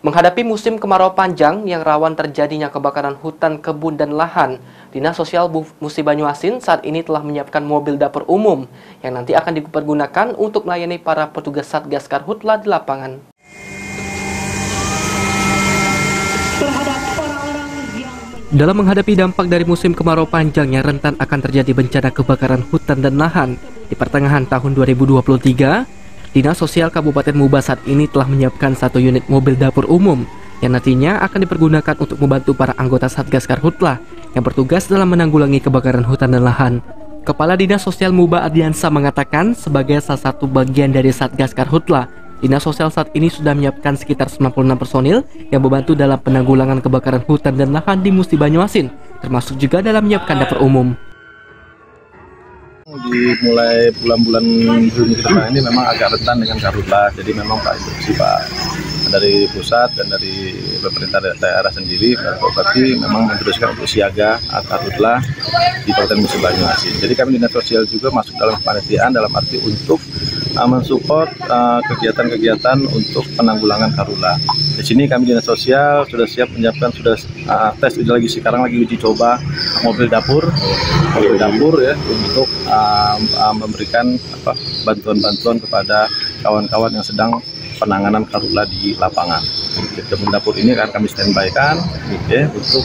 Menghadapi musim kemarau panjang yang rawan terjadinya kebakaran hutan, kebun, dan lahan, Dinas Sosial Musi Banyuasin saat ini telah menyiapkan mobil dapur umum yang nanti akan dipergunakan untuk melayani para petugas Satgas Karhutla di lapangan. Dalam menghadapi dampak dari musim kemarau panjang yang rentan akan terjadi bencana kebakaran hutan dan lahan di pertengahan tahun 2023, Dinas Sosial Kabupaten Muba saat ini telah menyiapkan 1 unit mobil dapur umum yang nantinya akan dipergunakan untuk membantu para anggota Satgas Karhutla yang bertugas dalam menanggulangi kebakaran hutan dan lahan. Kepala Dinas Sosial Muba Ardiansa mengatakan sebagai salah satu bagian dari Satgas Karhutla, Dinas Sosial saat ini sudah menyiapkan sekitar 96 personil yang membantu dalam penanggulangan kebakaran hutan dan lahan di Musi Banyuasin, termasuk juga dalam menyiapkan dapur umum. Dimulai bulan-bulan Juni ke depan ini memang agak rentan dengan karhutla, jadi memang Pak instruksi Pak dari pusat dan dari pemerintah daerah sendiri berarti memang meneruskan untuk siaga karhutla di Kabupaten Musi Banyuasin. Jadi kami Dinas Sosial juga masuk dalam kepanitiaan dalam arti untuk mensupport kegiatan-kegiatan untuk penanggulangan karhutla. Di sini kami Dinas Sosial sudah siap menyiapkan tes sekarang lagi uji coba mobil dapur ya untuk memberikan bantuan-bantuan kepada kawan-kawan yang sedang penanganan karhutla di lapangan. Mobil dapur ini akan kami standby-kan untuk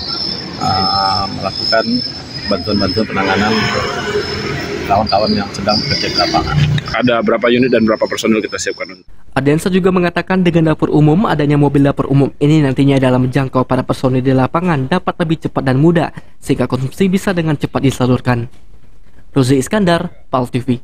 melakukan bantuan-bantuan penanganan kawan-kawan yang sedang bekerja di lapangan. Ada berapa unit dan berapa personil kita siapkan? Ardiansa juga mengatakan dengan dapur umum, adanya mobil dapur umum ini nantinya dalam menjangkau para personil di lapangan dapat lebih cepat dan mudah, sehingga konsumsi bisa dengan cepat disalurkan. Rozi Iskandar, PAL TV.